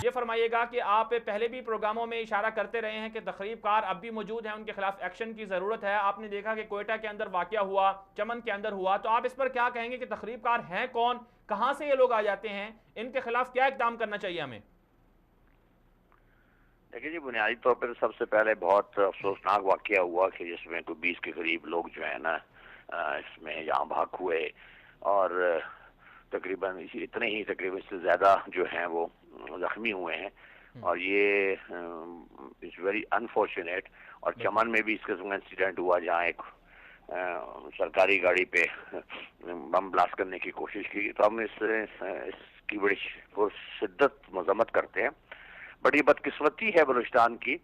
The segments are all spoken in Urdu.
یہ فرمائیے گا کہ آپ پہلے بھی پروگراموں میں اشارہ کرتے رہے ہیں کہ تخریب کار اب بھی موجود ہیں، ان کے خلاف ایکشن کی ضرورت ہے. آپ نے دیکھا کہ کوئٹہ کے اندر واقعہ ہوا، چمن کے اندر ہوا، تو آپ اس پر کیا کہیں گے کہ تخریب کار ہیں کون، کہاں سے یہ لوگ آ جاتے ہیں، ان کے خلاف کیا اقدام کرنا چاہیے ہمیں؟ دیکھیے جی، بنیادی طور پر سب سے پہلے بہت افسوسناک واقعہ ہوا کہ جس میں کوئی 20 کے قریب لوگ جو ہے نا اس میں یہاں بھاگ ہوئے، اور تقریباً اتنے ہی تقریباً اس سے زیادہ جو ہیں وہ زخمی ہوئے ہیں، اور یہ اٹس ویری انفارچونیٹ. اور چمن میں بھی اس قسم کا انسیڈنٹ ہوا جہاں ایک سرکاری گاڑی پہ بم بلاسٹ کرنے کی کوشش کی. تو ہم اس کی بڑی شدت مذمت کرتے ہیں. بٹ یہ بدقسمتی ہے بلوچستان کی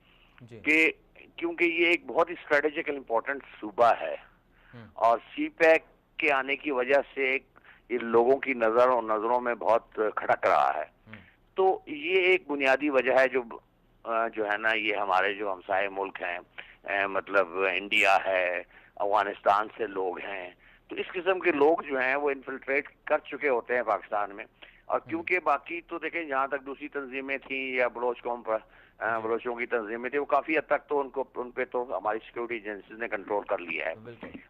کہ کیونکہ یہ ایک بہت ہی اسٹریٹجیکل امپورٹنٹ صوبہ ہے، اور سی پیک کے آنے کی وجہ سے یہ لوگوں کی نظروں میں بہت کھٹک رہا ہے. تو یہ ایک بنیادی وجہ ہے جو ہے نا یہ ہمارے جو ہمسائے ملک ہیں، مطلب انڈیا ہے، افغانستان سے لوگ ہیں، تو اس قسم کے لوگ جو ہیں وہ انفلٹریٹ کر چکے ہوتے ہیں پاکستان میں. اور کیونکہ باقی تو دیکھیں جہاں تک دوسری تنظیمیں تھیں یا بلوچوں کی تنظیمیں تھیں، وہ کافی حد تک تو ان پہ تو ہماری سیکورٹی ایجنسیز نے کنٹرول کر لیا ہے.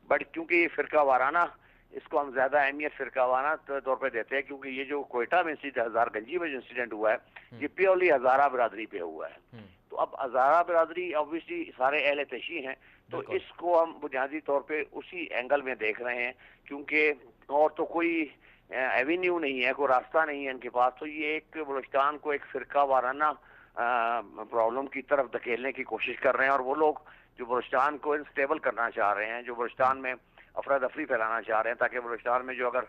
بٹ کیونکہ یہ فرقہ وارانہ، اس کو ہم زیادہ اہمیت فرقہ وارانہ طور پہ دیتے ہیں، کیونکہ یہ جو کوئٹہ میں ہزار گنجی میں جو انسیڈنٹ ہوا ہے یہ پیورلی ہزارہ برادری پہ ہوا ہے. تو اب ہزارہ برادری اوبویسلی سارے اہل تشیع ہیں، تو اس کو ہم بنیادی طور پہ اسی اینگل میں دیکھ رہے ہیں، کیونکہ اور تو کوئی ایوینیو نہیں ہے، کوئی راستہ نہیں ہے ان کے پاس. تو یہ ایک بلوچستان کو ایک فرقہ وارانہ پرابلم کی طرف دھکیلنے کی کوشش کر رہے ہیں، اور وہ لوگ جو بلوچستان کو انسٹیبل کرنا چاہ رہے ہیں، جو بلوچستان میں افراتفری پھیلانا چاہ رہے ہیں، تاکہ بلوچستان میں جو اگر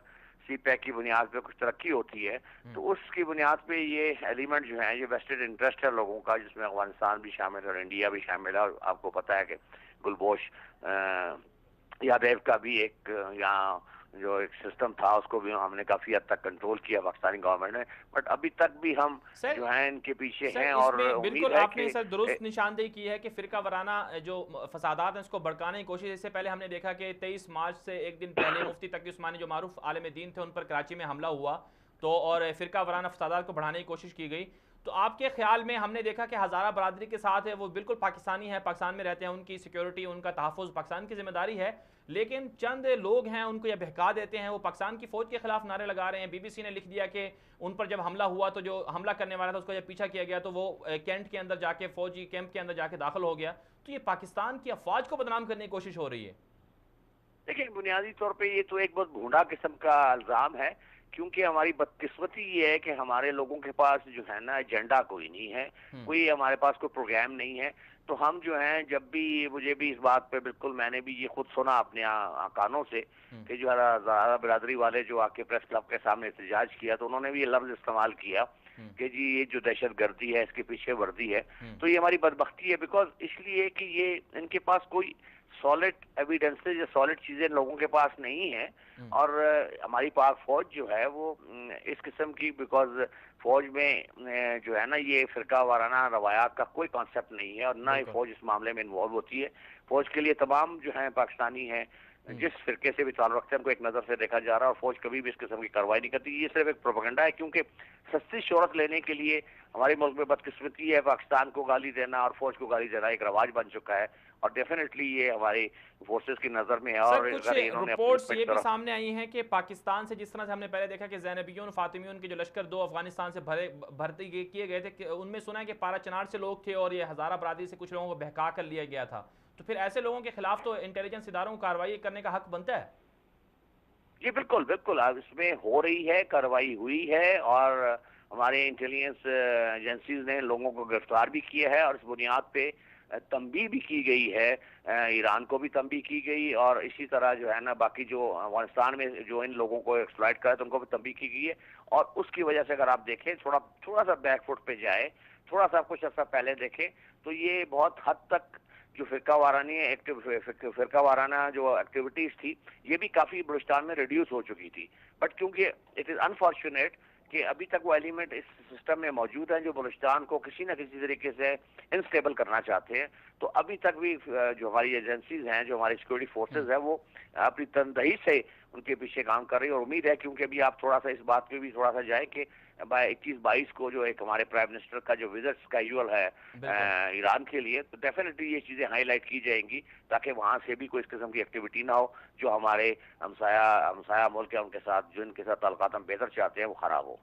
سی پیک کی بنیاد پہ کچھ ترقی ہوتی ہے تو اس کی بنیاد پہ یہ ایلیمنٹ جو ہیں، یہ ویسٹڈ انٹرسٹ ہے لوگوں کا، جس میں افغانستان بھی شامل ہے اور انڈیا بھی شامل ہے. اور آپ کو پتہ ہے کہ گلبوش یادیو کا بھی ایک یہاں جو ایک سسٹم تھا اس کو بھی ہم نے کافی حد تک کنٹرول کیا پاکستانی گورنمنٹ نے. بٹ ابھی تک بھی ہم جو ہیں ان کے پیچھے ہیں، اور بالکل آپ نے سر درست نشاندہی کی ہے کہ فرقہ وارانہ جو فسادات ہیں اس کو بھڑکانے کی کوشش. اس سے پہلے ہم نے دیکھا کہ 23 مارچ سے ایک دن پہلے مفتی تقی عثمانی جو معروف عالم دین تھے، ان پر کراچی میں حملہ ہوا، تو اور فرقہ وارانہ فسادات کو بڑھانے کی کوشش کی گئی. تو آپ کے خیال میں ہم نے دیکھا کہ ہزارہ برادری کے ساتھ ہے، وہ بالکل پاکستانی ہے، پاکستان میں رہتے ہیں، ان کی سیکیورٹی، ان کا تحفظ پاکستان کی ذمہ داری ہے، لیکن چند لوگ ہیں ان کو یہ بہکا دیتے ہیں، وہ پاکستان کی فوج کے خلاف نعرے لگا رہے ہیں. بی بی سی نے لکھ دیا کہ ان پر جب حملہ ہوا تو جو حملہ کرنے والا تھا اس کو جب پیچھا کیا گیا تو وہ کینٹ کے اندر جا کے، فوجی کیمپ کے اندر جا کے داخل ہو گیا. تو یہ پاکستان کی افواج کو بدنام کرنے کی کوشش ہو رہی ہے. لیکن بنیادی طور پہ یہ تو ایک بہت بھونڈا قسم کا الزام ہے، کیونکہ ہماری بدقسمتی یہ ہے کہ ہمارے لوگوں کے پاس جو ہے نا ایجنڈا کوئی نہیں ہے، کوئی ہمارے پاس کوئی پروگرام نہیں ہے. تو ہم جو ہیں جب بھی مجھے بھی اس بات پہ بالکل میں نے بھی یہ خود سنا اپنے کانوں سے کہ جو ہزارہ برادری والے جو آ کے پریس کلب کے سامنے احتجاج کیا تو انہوں نے بھی یہ لفظ استعمال کیا کہ جی یہ جو دہشت گردی ہے اس کے پیچھے وردی ہے. تو یہ ہماری بدبختی ہے، بیکاز اس لیے کہ یہ ان کے پاس کوئی سالڈ ایویڈنسز یا سالڈ چیزیں لوگوں کے پاس نہیں ہیں. اور ہماری پاک فوج جو ہے وہ اس قسم کی، بیکاز فوج میں جو ہے نا یہ فرقہ وارانہ روایات کا کوئی کانسیپٹ نہیں ہے، اور نہ ہی فوج اس معاملے میں انوالو ہوتی ہے. فوج کے لیے تمام جو ہیں پاکستانی ہیں جس فرقے سے بھی تعلق رکھتے ہیں ان کو ایک نظر سے دیکھا جا رہا ہے، اور فوج کبھی بھی اس قسم کی کارروائی نہیں کرتی. یہ صرف ایک پروپیگنڈا ہے، کیونکہ سستی شہرت لینے کے لیے ہمارے ملک میں بدقسمتی ہے پاکستان کو گالی دینا اور فوج کو گالی دینا ایک رواج بن چکا ہے، اور ڈیفینیٹلی یہ ہماری فورسز کی نظر میں ہے. اور کچھ رپورٹس یہ بھی سامنے آئی ہیں کہ پاکستان سے جس طرح سے ہم نے پہلے دیکھا کہ زینبیون فاطمیون کے جو لشکر 2 افغانستان سے بھرتی کیے گئے تھے، ان میں سنا ہے کہ پارا چنار سے لوگ تھے اور یہ ہزارہ برادری سے کچھ لوگوں کو بہکا کر لیا گیا تھا. تو پھر ایسے لوگوں کے خلاف تو انٹیلیجنس اداروں کو کارروائی کرنے کا حق بنتا ہے. جی بالکل بالکل، اس میں ہو رہی ہے، کارروائی ہوئی ہے، اور ہمارے انٹیلیجنس ایجنسیز نے لوگوں کو گرفتار بھی کیا ہے، اور اس بنیاد پہ تنبیہ بھی کی گئی ہے. ایران کو بھی تنبیہ کی گئی، اور اسی طرح جو ہے نا باقی جو افغانستان میں جو ان لوگوں کو ایکسپلائٹ کرا ہے تو ان کو بھی تنبیہ کی گئی ہے. اور اس کی وجہ سے اگر آپ دیکھیں تھوڑا سا بیک فٹ پہ جائے، تھوڑا سا کچھ عرصہ پہلے دیکھیں تو یہ بہت حد تک جو فرقہ وارانہ جو ایکٹیویٹیز تھی یہ بھی کافی بلوچستان میں ریڈیوس ہو چکی تھی. بٹ کیونکہ اٹ از انفارچونیٹ کہ ابھی تک وہ ایلیمنٹ اس سسٹم میں موجود ہیں جو بلوچستان کو کسی نہ کسی طریقے سے انسٹیبل کرنا چاہتے ہیں، تو ابھی تک بھی جو ہماری ایجنسیز ہیں، جو ہماری سیکورٹی فورسز ہیں، وہ اپنی تندہی سے ان کے پیچھے کام کر رہی ہے. اور امید ہے کیونکہ ابھی آپ تھوڑا سا اس بات پہ بھی تھوڑا سا جائیں کہ 21-22 کو جو ایک ہمارے پرائم منسٹر کا جو وزٹ اسکیجول ہے ایران کے لیے, تو ڈیفینیٹلی یہ چیزیں ہائی لائٹ کی جائیں گی تاکہ وہاں سے بھی کوئی اس قسم کی ایکٹیویٹی نہ ہو جو ہمارے ہمسایہ ملک ہیں ان کے ساتھ, جو ان کے ساتھ تعلقات ہم بہتر چاہتے ہیں, وہ خراب ہو.